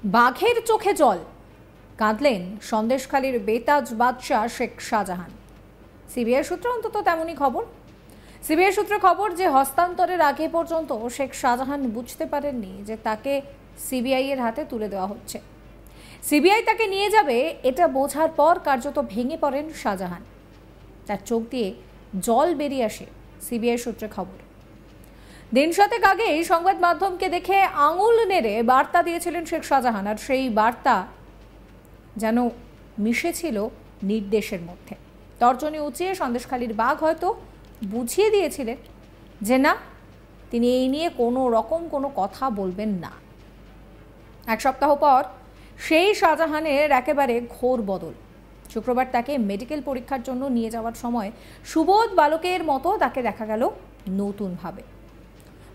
বাঘের চোখে জল, কাঁদলেন সন্দেশখালীর বেতাজ বাদশাহ শেখ শাহজাহান। সিবিআই সূত্রে অন্তত তেমনই খবর। সিবিআই সূত্রে খবর যে হস্তান্তরের আগে পর্যন্ত শেখ শাহজাহান বুঝতে পারেননি যে তাকে সিবিআই এর হাতে তুলে দেওয়া হচ্ছে। সিবিআই তাকে নিয়ে যাবে এটা বোঝার পর কার্যত ভেঙে পড়েন শাহজাহান। তার চোখ দিয়ে জল বেরিয়ে আসে। সিবিআই সূত্রে খবর, দিন সাতেক আগে সংবাদ মাধ্যমকে দেখে আঙুল নেড়ে বার্তা দিয়েছিলেন শেখ শাহজাহান, আর সেই বার্তা যেন মিশেছিল নির্দেশের মধ্যে। তর্জনী উঁচিয়ে সন্দেশখালীর বাঘ হয়তো বুঝিয়ে দিয়েছিলেন যে না, তিনি এই নিয়ে কোনো রকম কোনো কথা বলবেন না। এক সপ্তাহ পর সেই শাহজাহানের একেবারে ঘোর বদল। শুক্রবার তাকে মেডিকেল পরীক্ষার জন্য নিয়ে যাওয়ার সময় সুবোধ বালকের মতো তাকে দেখা গেল নতুনভাবে।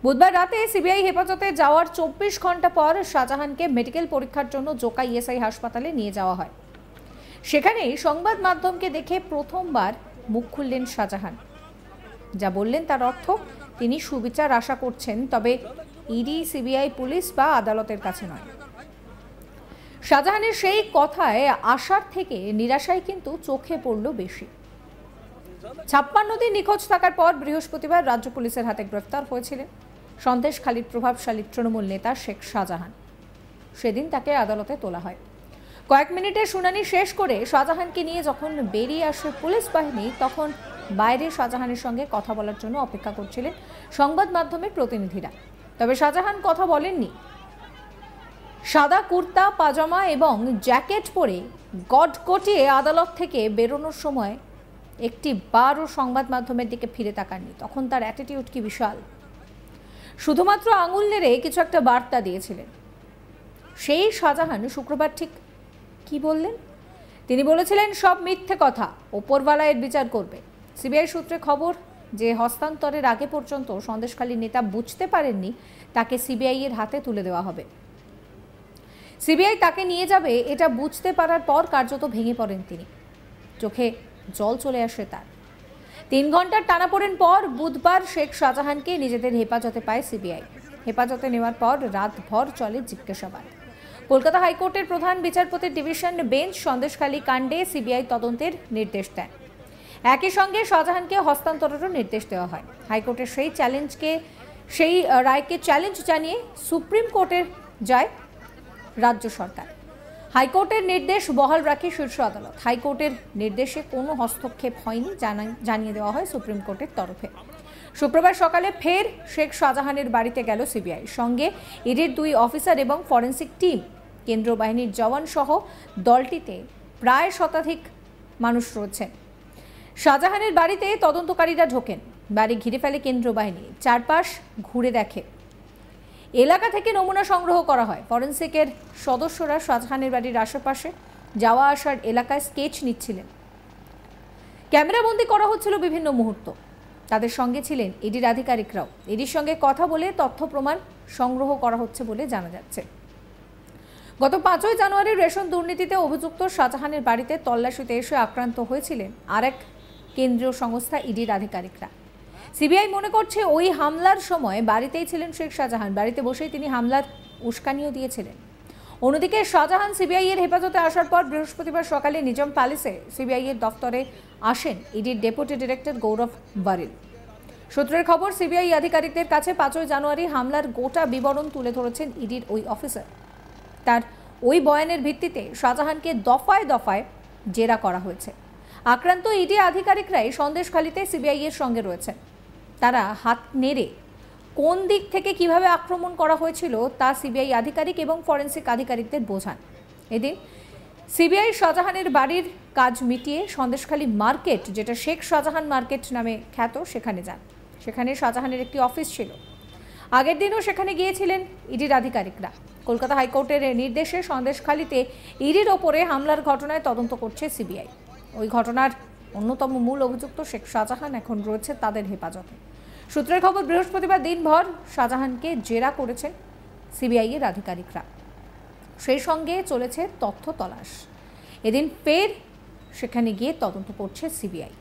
বুধবার রাতে সিবিআই হেফাজতে যাওয়ার 24 ঘন্টা পর শাহজাহানকে মেডিকেল পরীক্ষার জন্য জোকা ইএসআই হাসপাতালে নিয়ে যাওয়া হয়। সেখানেই সংবাদ মাধ্যমকে দেখে প্রথমবার মুখ খুললেন শাহজাহান। যা বললেন তার অর্থ তিনি সুবিচার আশা করছেন, তবে ইডি, সিবিআই, পুলিশ বা আদালতের কাছে নয়। শাহজাহানের সেই কথায় আশার থেকে নিরাশাই কিন্তু চোখে পড়ল বেশি। 56 দিন নিখোঁজ থাকার পর বৃহস্পতিবার রাজ্য পুলিশের হাতে গ্রেফতার হয়েছিলেন সন্দেশখালীর প্রভাবশালী তৃণমূল নেতা শেখ শাহজাহান। সেদিন তাকে আদালতে তোলা হয়। কয়েক মিনিটের শুনানি শেষ করে শাহজাহানকে নিয়ে যখন বেরিয়ে আসে পুলিশ বাহিনী, তখন বাইরে শাহজাহানের সঙ্গে কথা বলার জন্য অপেক্ষা করছিলেন সংবাদ মাধ্যমের প্রতিনিধিরা। তবে শাহজাহান কথা বলেননি। সাদা কুর্তা, পাজামা এবং জ্যাকেট পরে গটগটিয়ে আদালত থেকে বেরোনোর সময় একটি বারও সংবাদ মাধ্যমের দিকে ফিরে তাকাননি। তখন তার অ্যাটিটিউড কি বিশাল! শুধুমাত্র আঙুল নেড়ে কিছু একটা বার্তা দিয়েছিলেন। সেই শাহজাহান শুক্রবার ঠিক কি বললেন? তিনি বলেছিলেন, সব মিথ্যে কথা, ওপরওয়ালা এর বিচার করবে। সিবিআই সূত্রে খবর যে হস্তান্তরের আগে পর্যন্ত সন্দেশখালীর নেতা বুঝতে পারেননি তাকে সিবিআই এর হাতে তুলে দেওয়া হবে। সিবিআই তাকে নিয়ে যাবে এটা বুঝতে পারার পর কার্যত ভেঙে পড়েন তিনি। চোখে জল চলে আসে তার। 3 ঘন্টার টানাপোড়েন পর বুধবার শেখ শাহজাহানকে নিজেদের হেফাজতে পায় সিবিআই। হেফাজতে নেওয়ার পর রাতভর চলে জিজ্ঞাসাবাদ। কলকাতা হাইকোর্টের প্রধান বিচারপতির ডিভিশন বেঞ্চ সন্দেশখালী কাণ্ডে সিবিআই তদন্তের নির্দেশ দেন। একই সঙ্গে শাহজাহানকে হস্তান্তরেরও নির্দেশ দেওয়া হয়। হাইকোর্টের সেই রায়কে চ্যালেঞ্জ জানিয়ে সুপ্রিম কোর্টে যায় রাজ্য সরকার। হাইকোর্টের নির্দেশ বহাল রাখে শীর্ষ আদালত। হাইকোর্টের নির্দেশে কোনো হস্তক্ষেপ হয়নি জানিয়ে দেওয়া হয় সুপ্রিম কোর্টের তরফে। শুক্রবার সকালে ফের শেখ শাহজাহানের বাড়িতে গেল সিবিআই। সঙ্গে ইডির 2 অফিসার এবং ফরেন্সিক টিম, কেন্দ্রীয় বাহিনীর জওয়ান সহ দলটিতে প্রায় শতাধিক মানুষ রয়েছেন। শাহজাহানের বাড়িতে তদন্তকারীরা ঢোকেন। বাড়ি ঘিরে ফেলে কেন্দ্রীয় বাহিনী। চারপাশ ঘুরে দেখে। এলাকা থেকে নমুনা সংগ্রহ করা হয়। ফরেন্সিকের সদস্যরা শাহজাহানের বাড়ির আশেপাশে যাওয়া আসার এলাকায় স্কেচ নিচ্ছিলেন। ক্যামেরাবন্দি করা হচ্ছিল বিভিন্ন মুহূর্ত। তাদের সঙ্গে ছিলেন ইডির আধিকারিকরাও। ইডির সঙ্গে কথা বলে তথ্য প্রমাণ সংগ্রহ করা হচ্ছে বলে জানা যাচ্ছে। গত 5 জানুয়ারি রেশন দুর্নীতিতে অভিযুক্ত শাহজাহানের বাড়িতে তল্লাশিতে এসে আক্রান্ত হয়েছিলেন আরেক কেন্দ্রীয় সংস্থা ইডির আধিকারিকরা। সিবিআই মনে করছে ওই হামলার সময় বাড়িতেই ছিলেন শেখ শাহজাহান। বাড়িতে বসেই তিনি হামলার উস্কানিও দিয়েছিলেন। অন্যদিকে শাহজাহান সিবিআই এর হেফাজতে আসার পর বৃহস্পতিবার সকালে নিজাম প্যালেসে সিবিআই এর দফতরে আসেন ইডির ডেপুটি ডিরেক্টর গৌরব বারিল। সূত্রের খবর, সিবিআই আধিকারিকদের কাছে 5 জানুয়ারি হামলার গোটা বিবরণ তুলে ধরেছেন ইডির ওই অফিসার। তার ওই বয়ানের ভিত্তিতে শাহজাহানকে দফায় দফায় জেরা করা হয়েছে। আক্রান্ত ইডি আধিকারিকরাই সন্দেশখালীতে সিবিআই এর সঙ্গে রয়েছেন। তারা হাত নেড়ে কোন দিক থেকে কিভাবে আক্রমণ করা হয়েছিল তা সিবিআই আধিকারিক এবং ফরেন্সিক আধিকারিকদের বোঝান। এদিন সিবিআই শাহজাহানের বাড়ির কাজ মিটিয়ে সন্দেশখালী মার্কেট, যেটা শেখ শাহজাহান মার্কেট নামে খ্যাত, সেখানে যান। সেখানে শাহজাহানের একটি অফিস ছিল। আগের দিনও সেখানে গিয়েছিলেন ইডির আধিকারিকরা। কলকাতা হাইকোর্টের নির্দেশে সন্দেশখালীতে ইডির ওপরে হামলার ঘটনায় তদন্ত করছে সিবিআই। ওই ঘটনার অন্যতম মূল অভিযুক্ত শেখ শাহজাহান এখন রয়েছে তাদের হেফাজতে। সূত্রের খবর, বৃহস্পতিবার দিনভর শাহজাহানকে জেরা করেছেন সিবিআই এর আধিকারিকরা। সেই সঙ্গে চলেছে তথ্য তলাশ। এদিন ফের সেখানে গিয়ে তদন্ত করছে সিবিআই।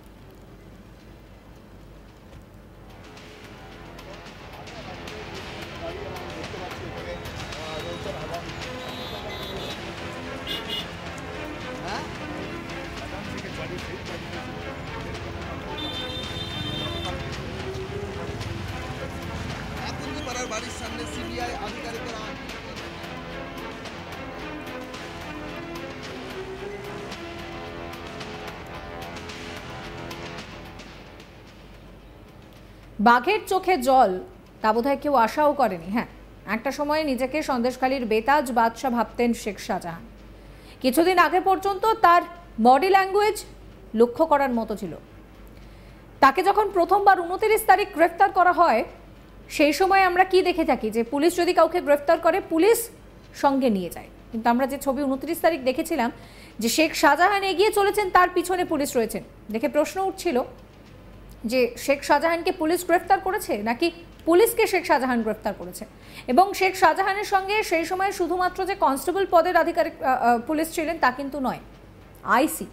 বাঘের চোখে জল, তা বোধহয় কেউ আশাও করেনি। হ্যাঁ, একটা সময়ে নিজেকে সন্দেশখালীর বেতাজ বাদশা ভাবতেন শেখ শাহজাহান। কিছুদিন আগে পর্যন্ত তার বডি ল্যাঙ্গুয়েজ লক্ষ্য করার মতো ছিল। তাকে যখন প্রথমবার 29 তারিখ গ্রেফতার করা হয়, সেই সময় আমরা কি দেখে থাকি যে পুলিশ যদি কাউকে গ্রেফতার করে পুলিশ সঙ্গে নিয়ে যায়, কিন্তু আমরা যে ছবি 29 তারিখ দেখেছিলাম যে শেখ শাহজাহান এগিয়ে চলেছেন, তার পিছনে পুলিশ রয়েছেন, দেখে প্রশ্ন উঠছিল যে শেখ শাহজাহানকে পুলিশ গ্রেফতার করেছে নাকি পুলিশকে শেখ শাহজাহান গ্রেফতার করেছে। এবং শেখ শাহজাহানের সঙ্গে সেই সময় শুধুমাত্র যে কনস্টেবল পদের আধিকারিক পুলিশ ছিলেন তা কিন্তু নয়, আইসি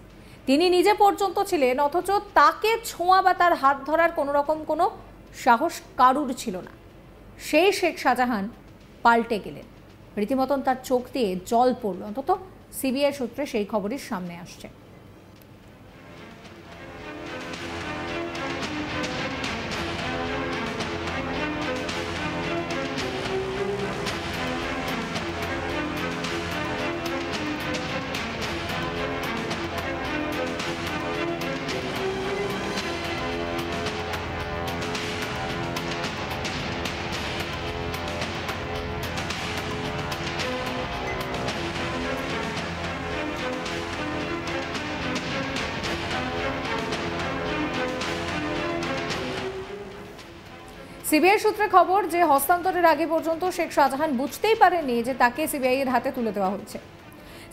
তিনি নিজে পর্যন্ত ছিলেন, অথচ তাকে ছোঁয়া বা তার হাত ধরার কোনো রকম কোনো সাহস কারুর ছিল না। সেই শেখ শাহজাহান পাল্টে গেলেন, রীতিমতন তার চোখ দিয়ে জল পড়ল, অন্তত সিবিআই সূত্রে সেই খবরই সামনে আসছে। সিবিআই সূত্রে খবর যে হস্তান্তরের আগে পর্যন্ত শেখ শাহজাহান বুঝতেই পারেননি যে তাকে সিবিআই এর হাতে তুলে দেওয়া হয়েছে।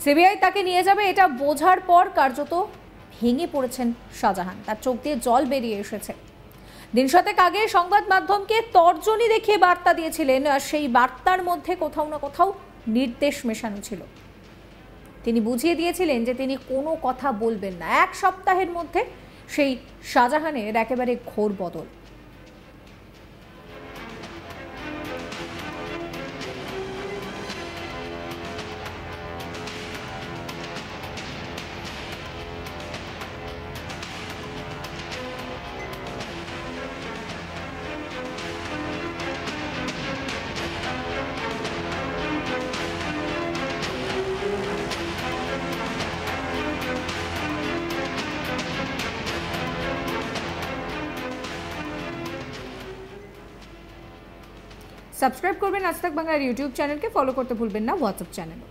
সিবিআই তাকে নিয়ে যাবে এটা বোঝার পর কার্যত ভেঙে পড়েছেন শাহজাহান, তার চোখ দিয়ে জল বেরিয়ে এসেছে। দিন শতেক আগে সংবাদ মাধ্যমকে তর্জনী দেখিয়ে বার্তা দিয়েছিলেন, আর সেই বার্তার মধ্যে কোথাও না কোথাও নির্দেশ মেশানো ছিল। তিনি বুঝিয়ে দিয়েছিলেন যে তিনি কোনো কথা বলবেন না। এক সপ্তাহের মধ্যে সেই শাহজাহানের একেবারে ঘোর বদল। সাবস্ক্রাইব করবেন আজ তাক বাংলার ইউটিউব চ্যানেলকে, ফলো করতে ভুলবেন না হোয়াটসঅ্যাপ চ্যানেল।